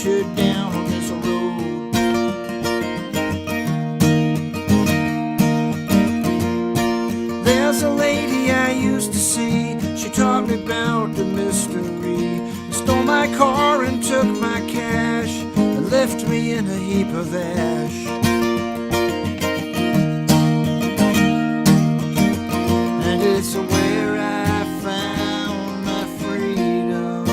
future down on this road. There's a lady I used to see. She taught me about the mystery. Stole my car and took my cash and left me in a heap of ash. And it's where I found my freedom,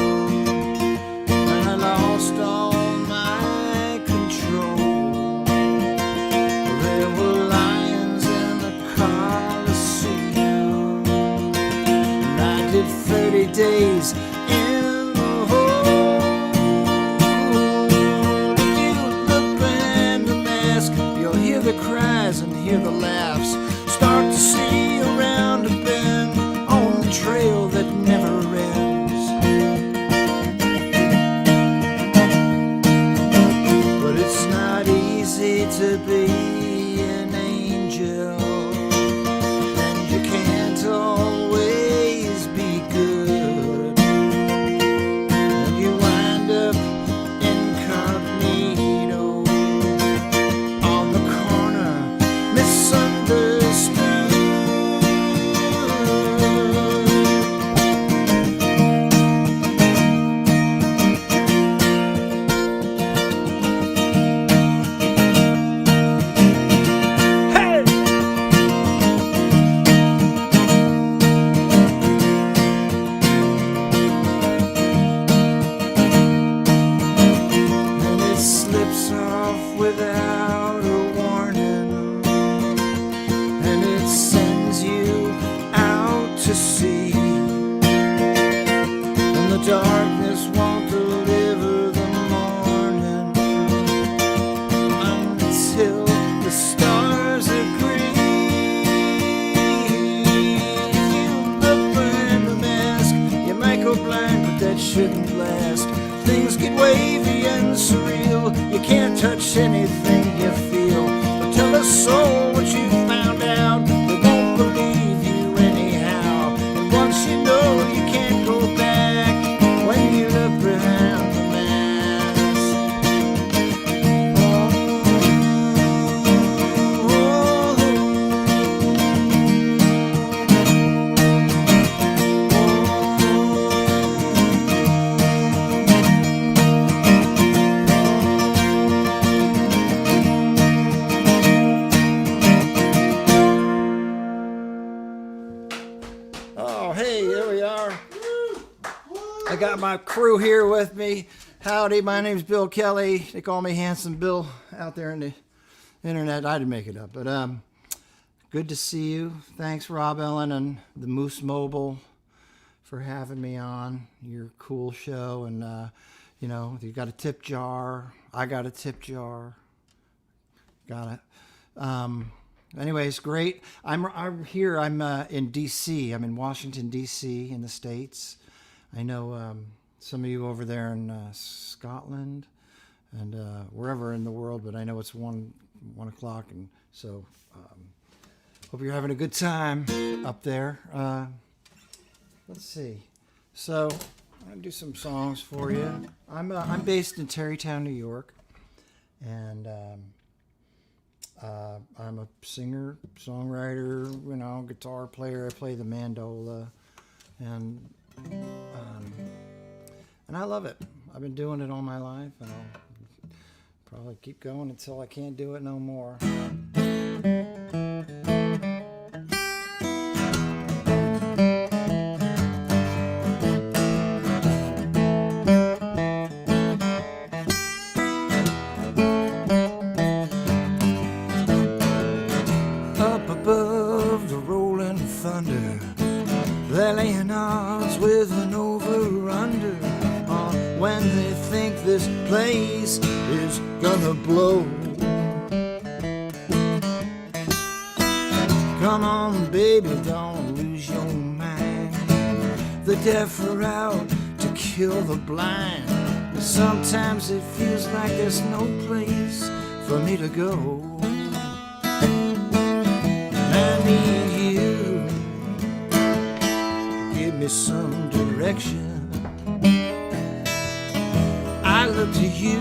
and I lost all my control. There were lions in the Coliseum, and I did 30 days in the hole. If you look behind the mask, you'll hear the cries and hear the laughs. Start to see around a bend on the trail that never ends. But it's not easy to be an angel, and you can't always be good, and you wind up incognito on the corner, misunderstood. Hey! And it slips off without a warning, and it sends you out to sea, and the darkness won't deliver the morning until the stars agree. If you look behind the mask, you might go blind, but that shouldn't last. Things get wavy and surreal, you can't touch anything you feel. But tell a soul what you found out, they won't believe you anyhow. And once you know, you can't go back when you look behind the mask. Oh, hey, there we are. I got my crew here with me. Howdy, my name's Bill Kelly. They call me Handsome Bill out there in the internet. I didn't make it up, but good to see you. Thanks, Rob Ellen and the Moose Mobile for having me on your cool show. And you know, you got a tip jar. I got a tip jar. Got it. Anyways, great. I'm here. I'm in D.C. I'm in Washington, D.C. in the States. I know some of you over there in Scotland and wherever in the world, but I know it's 1 o'clock, and so hope you're having a good time up there. Let's see. So I'm gonna do some songs for you. I'm based in Tarrytown, New York, and I'm a singer, songwriter, you know, guitar player. I play the mandola, and I love it. I've been doing it all my life, and I'll probably keep going until I can't do it no more. Up above the rolling thunder, they're laying odds with an over-under on when they think this place is gonna blow. Come on, baby, don't lose your mind. The deaf are out to kill the blind, but sometimes it feels like there's no place for me to go. I need you, give me some direction. I look look to you,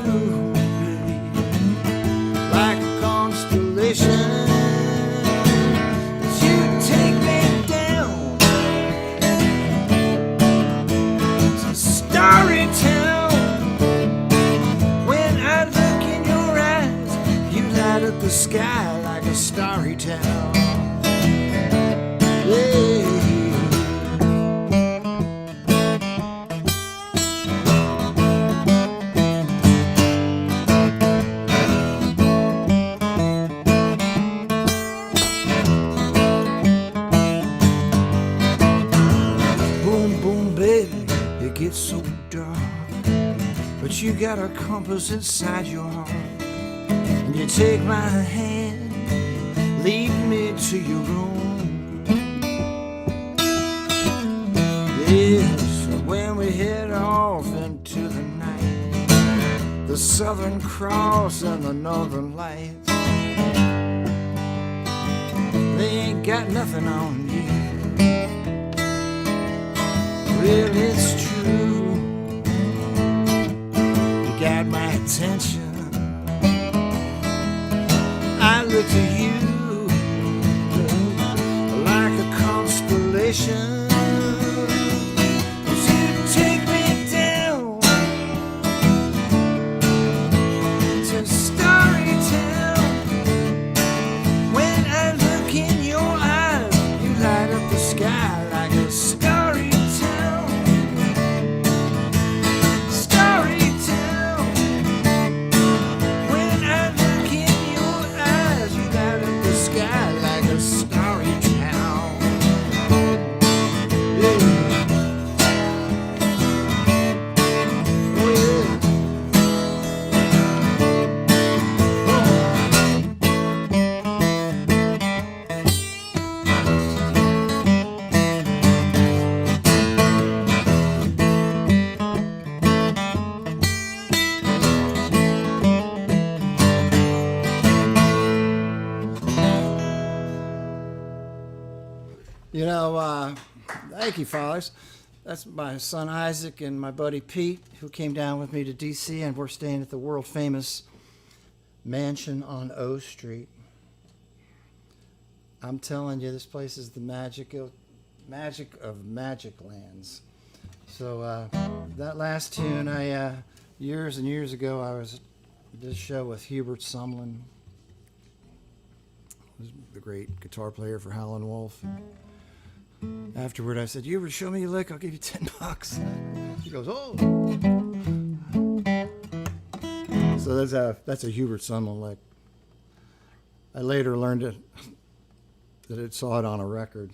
baby, like a constellation. You take me down to starry town. When I look in your eyes, you light up the sky like a starry town. Yeah. It's so dark, but you got a compass inside your heart, and you take my hand, lead me to your room. Yes, when we head off into the night, the Southern Cross and the Northern Lights, they ain't got nothing on you. Well, it's true, you got my attention. I look to you like a constellation. You take me down to starry town. When I look in your eyes, you light up the sky like a starry town. You know, thank you, fathers. That's my son Isaac and my buddy Pete, who came down with me to D.C., and we're staying at the world-famous mansion on O Street. I'm telling you, this place is the magic of magic lands. So that last tune, years and years ago, I was at this show with Hubert Sumlin, the great guitar player for Howlin' Wolf. Afterward, I said, "You ever show me a lick? I'll give you $10." He goes, "Oh." So that's a Hubert Sumlin lick. I later learned that it saw it on a record,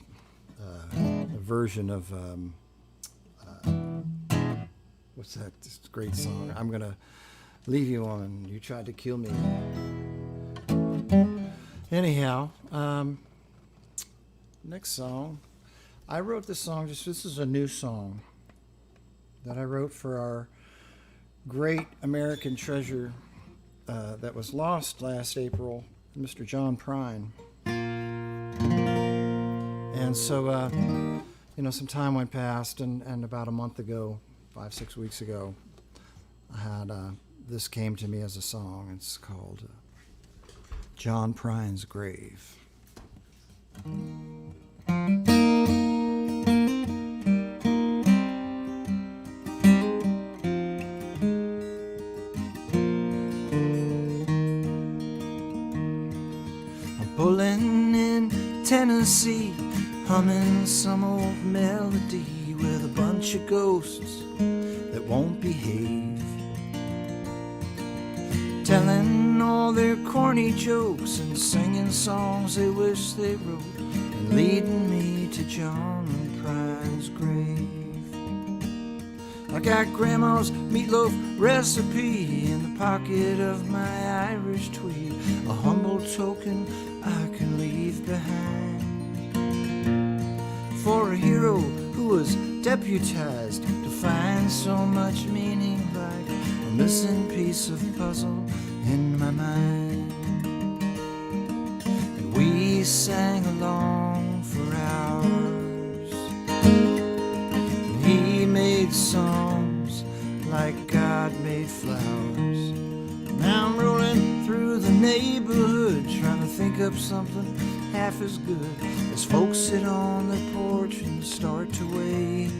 a version of what's that? This great song. I'm gonna leave you on. You tried to kill me. Anyhow, next song. I wrote this song, this is a new song that I wrote for our great American treasure that was lost last April, Mr. John Prine. And so, some time went past, and about a month ago, 5-6 weeks ago, I had this came to me as a song. It's called John Prine's Grave. Pulling in Tennessee, humming some old melody with a bunch of ghosts that won't behave, telling all their corny jokes and singing songs they wish they wrote, and leading me to John Prine's grave. I got Grandma's meatloaf recipe in the pocket of my Irish tweed, a humble token I can leave behind for a hero who was deputized to find so much meaning, like a missing piece of puzzle in my mind. And we sang along for hours, and he made songs like God God made flowers. Now I'm rolling through the neighborhood, trying to think up something half as good, as folks sit on their porch and start to wave.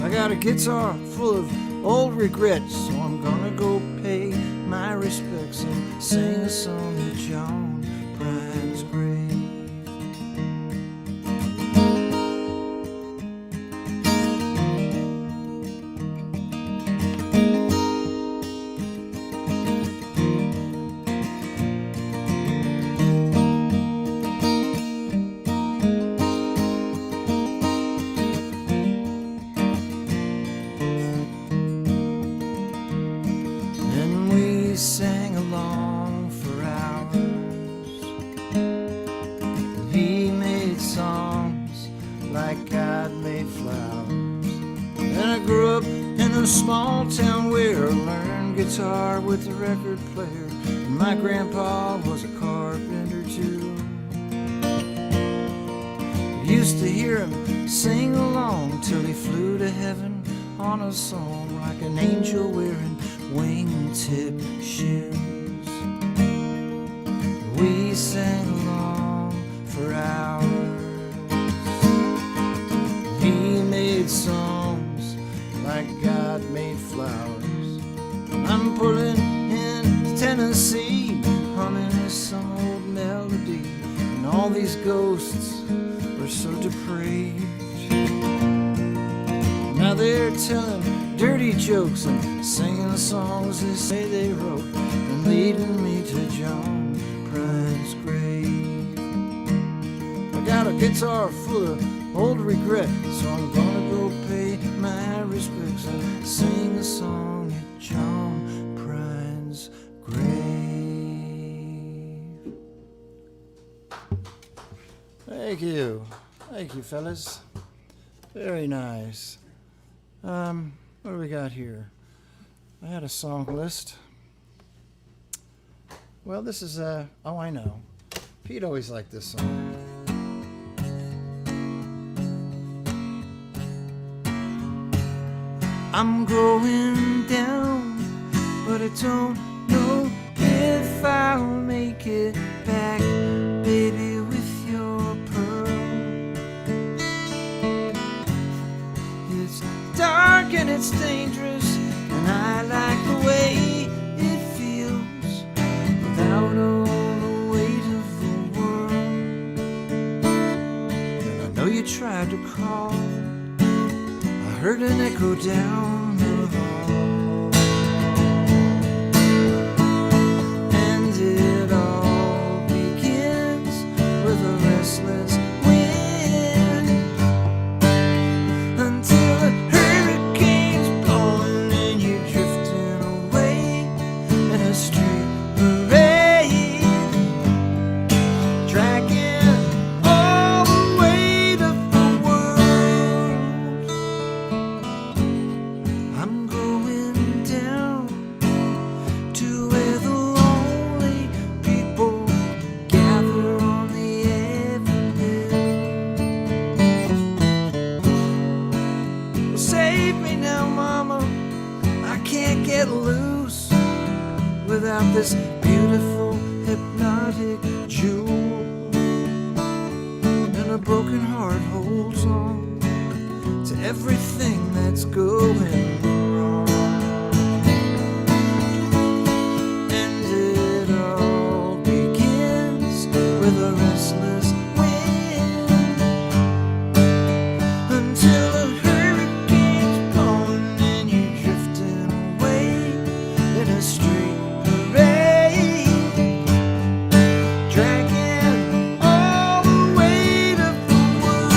I got a guitar full of old regrets, so I'm gonna go pay my respects and sing a song to John Prine's grave. We sang along for hours. He made songs like God made flowers. And I grew up in a small town where I learned guitar with a record player. And my grandpa was a carpenter too. I used to hear him sing along till he flew to heaven on a song like an angel wearing wingtip shoes. We sang along for hours. He made songs like God made flowers. I'm pulling in Tennessee, humming some old melody, and all these ghosts are so depraved. Now they're telling dirty jokes and singing songs they say they wrote, and leading me to John Prine's grave. I got a guitar full of old regret, so I'm gonna go pay my respects and sing a song at John Prine's grave. Thank you, fellas. Very nice. What do we got here? I had a song list. Well, this is oh, I know. Pete always liked this song. I'm going down, but I don't know if I'll make it back, baby, with your pearl. It's dark and it's dangerous, and I like the way it feels without all the weight of the world. And I know you tried to call, I heard an echo down the hall, and it all begins with a restless wind until a hurricane's blowing and you're drifting away in a street parade, dragging all the weight of the world. I'm going down to where the lonely people gather on the avenue. Well, save me now, mama, I can't get loose without this beautiful hypnotic jewel. And a broken heart holds on to everything that's going wrong. And it all begins with a restless wind until a hurricane's blowing and you're drifting away in a street parade, dragging all the weight of the world.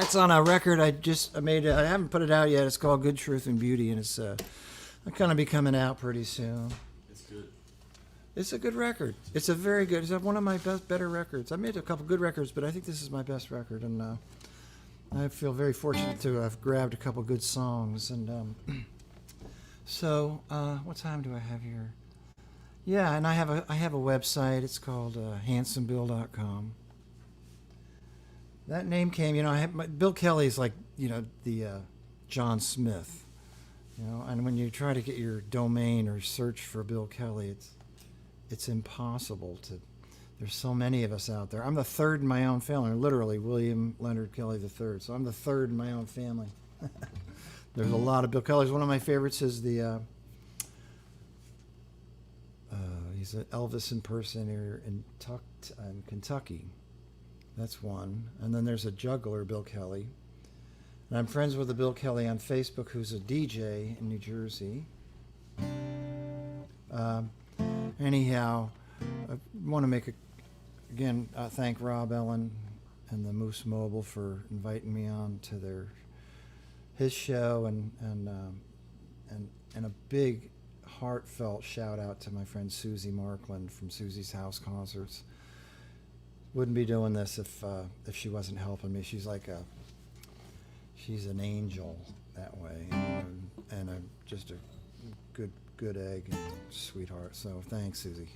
That's on a record I made. I haven't put it out yet. It's called Good Truth and Beauty, and it's going to be coming out pretty soon. It's good. It's a good record. It's a very good. It's one of my better records. I made a couple good records, but I think this is my best record, and I feel very fortunate to have grabbed a couple good songs. And so, what time do I have here? Yeah, and I have a website. It's called handsomebill.com. That name came, Bill Kelly's like, the John Smith, and when you try to get your domain or search for Bill Kelly, it's impossible to. There's so many of us out there. I'm the third in my own family, literally William Leonard Kelly III. So I'm the third in my own family. There's a lot of Bill Kellys. One of my favorites is the. He's an Elvis impersonator in Kentucky. That's one. And then there's a juggler, Bill Kelly. And I'm friends with a Bill Kelly on Facebook who's a DJ in New Jersey. Anyhow, I want to thank Rob Ellen and the Moose Mobile for inviting me on to his show, and a big heartfelt shout out to my friend Susie Markland from Susie's House Concerts. Wouldn't be doing this if she wasn't helping me. She's an angel that way, and just a good egg and sweetheart. So thanks, Susie.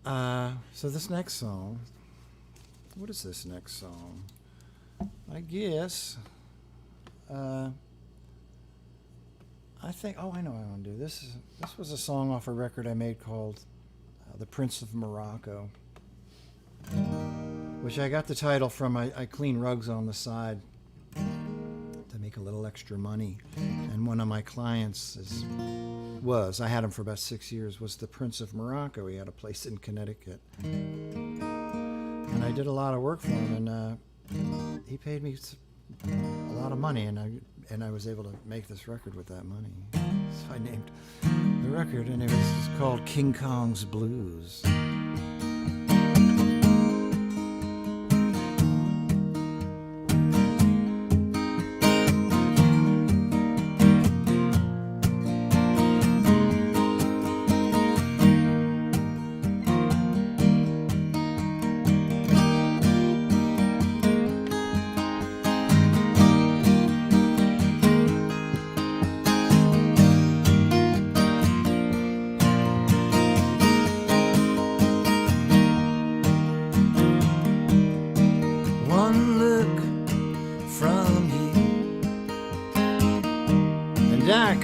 So this next song, what is this next song? I guess, I think. Oh, I know what I want to do. This was a song off a record I made called "The Prince of Morocco," which I got the title from. I clean rugs on the side to make a little extra money, and one of my clients I had him for about 6 years, was the Prince of Morocco. He had a place in Connecticut, and I did a lot of work for him, and he paid me a lot of money, and I was able to make this record with that money. So I named the record, and it's called King Kong's Blues.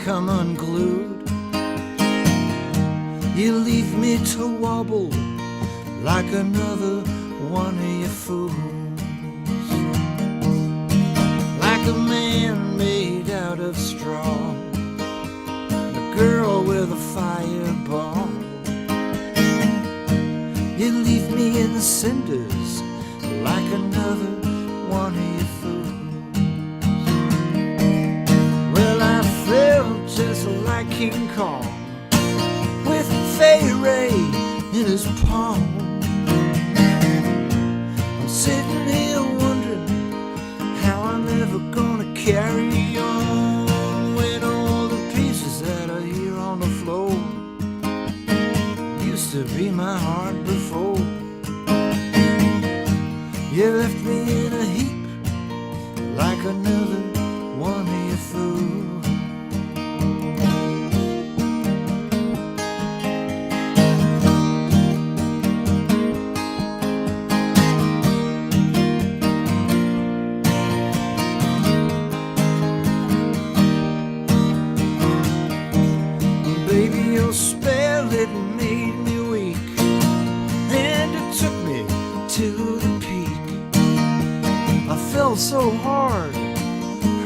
Come unglued, you leave me to wobble like another one of your fools, like a man made out of straw, a girl with a fireball. You leave me in the cinders like another one of your fools. Just like King Kong, with FAI in his palm. I'm sitting here wondering how I'm ever gonna carry on when all the pieces that are here on the floor used to be my heart before. You left me in a heap like another one of your fools. So hard,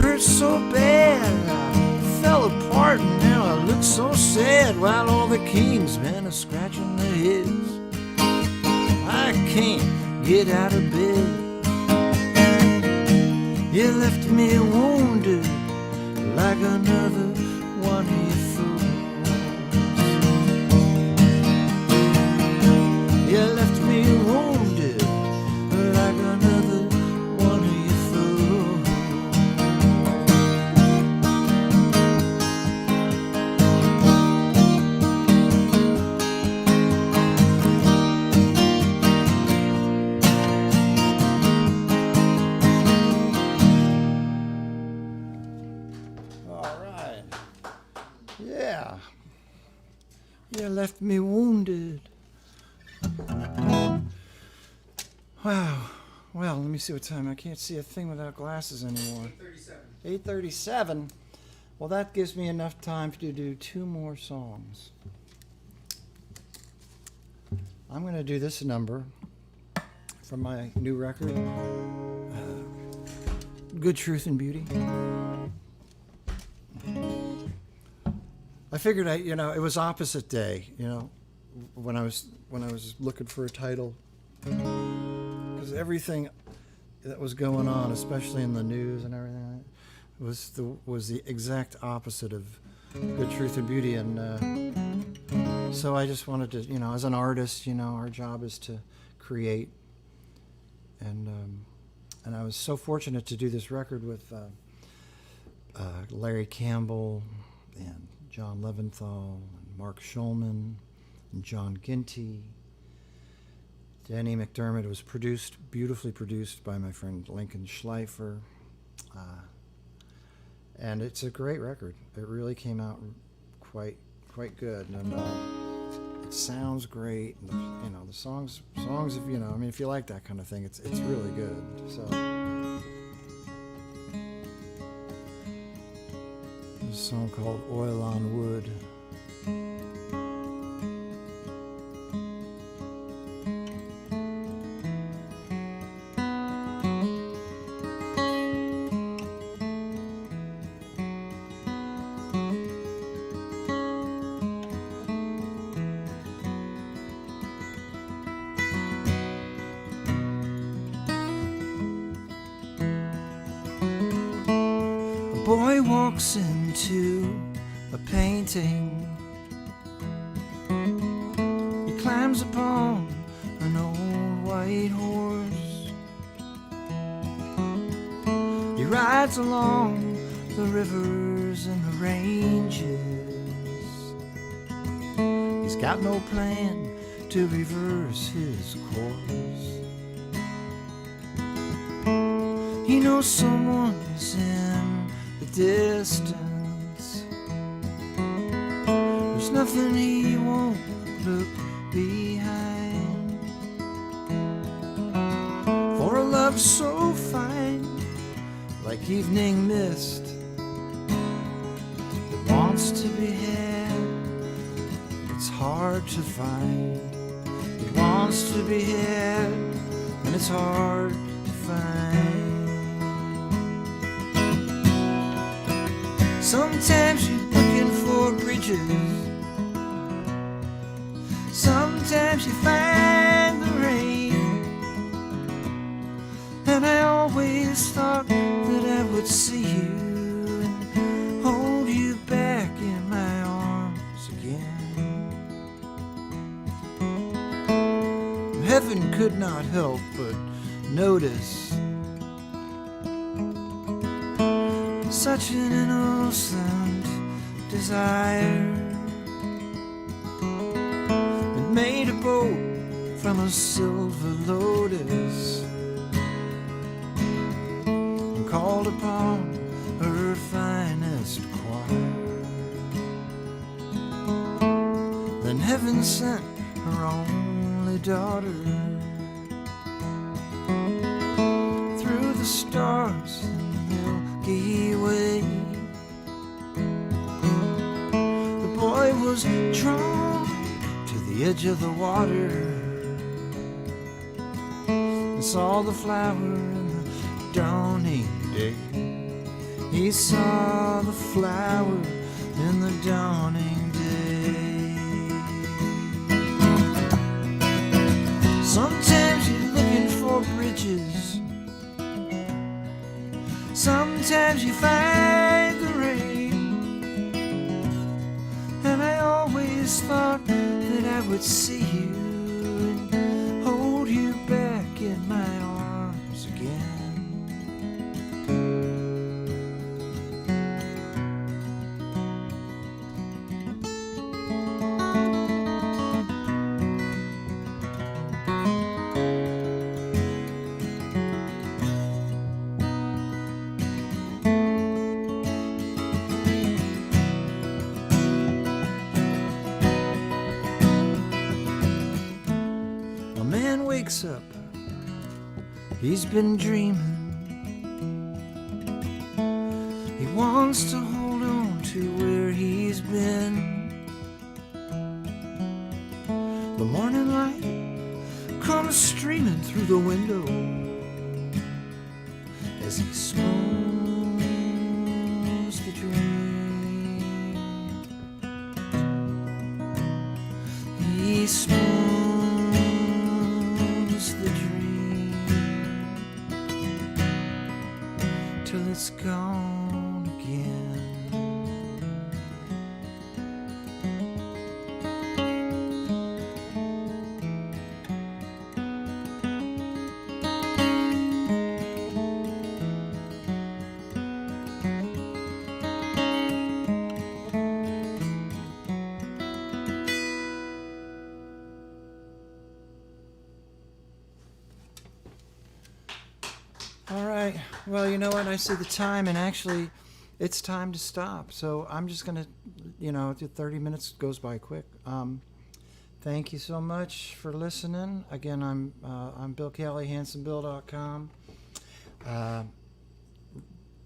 hurt so bad, I fell apart and now I look so sad, while all the king's men are scratching their heads. I can't get out of bed. You left me wounded like another one of your fools. You left me wounded like another one of your fools. You left me wounded. Wow. Well, let me see what time. I can't see a thing without glasses anymore. 8:37. 8:37. Well, that gives me enough time to do 2 more songs. I'm going to do this number from my new record, Good Truth and Beauty. I figured it was opposite day, when I was looking for a title, because everything that was going on, especially in the news and everything, was the exact opposite of Good Truth and Beauty, and so I just wanted to, as an artist, our job is to create, and I was so fortunate to do this record with Larry Campbell and John Leventhal and Mark Schulman and John Ginty. Danny McDermott. Was beautifully produced by my friend Lincoln Schleifer. And it's a great record. It really came out quite good, and it sounds great. And the songs, if you like that kind of thing, it's really good. So there's a song called "Oil on Wood." Boy walks into a painting. He climbs upon an old white horse. He rides along the rivers and the ranges. He's got no plan to reverse his course. He knows someone's in distance. There's nothing he won't look behind. For a love so fine, like evening mist, that wants to be had, it's hard to find. It wants to be had, and it's hard to find. Sometimes you're looking for bridges. Sometimes you find the rain. And I always thought that I would see you and hold you back in my arms again. Heaven could not help but notice such an innocent desire. It made a boat from a silver lotus and called upon her finest choir. Then heaven sent her only daughter through the stars and the Milky Way. The boy was drawn to the edge of the water and saw the flower in the dawning day. He saw the flower in the dawning day. Sometimes you're looking for bridges. Sometimes you find the rain. And I always thought that I would see you and hold you back in my arms again. He's been dreaming. He wants to hold on to where he's been. The morning light comes streaming through the window as he spoons the dream. He spoons the dream till it's gone again. All right. Well, you know what? I see the time, and actually, it's time to stop. So I'm just gonna, 30 minutes goes by quick. Thank you so much for listening. Again, I'm Bill Kelly, handsombill.com,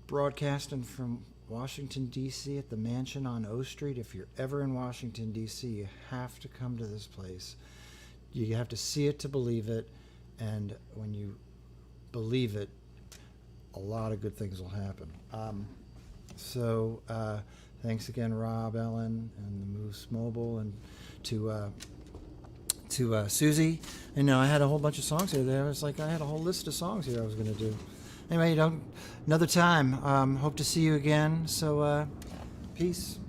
broadcasting from Washington, D.C. at the mansion on O Street. If you're ever in Washington, D.C., you have to come to this place. You have to see it to believe it, and when you believe it, a lot of good things will happen. Thanks again, Rob, Ellen, and the Moose Mobile, and to Susie. And I had a whole bunch of songs here. There was I had a whole list of songs here I was going to do. Anyway, another time. Hope to see you again. So, peace.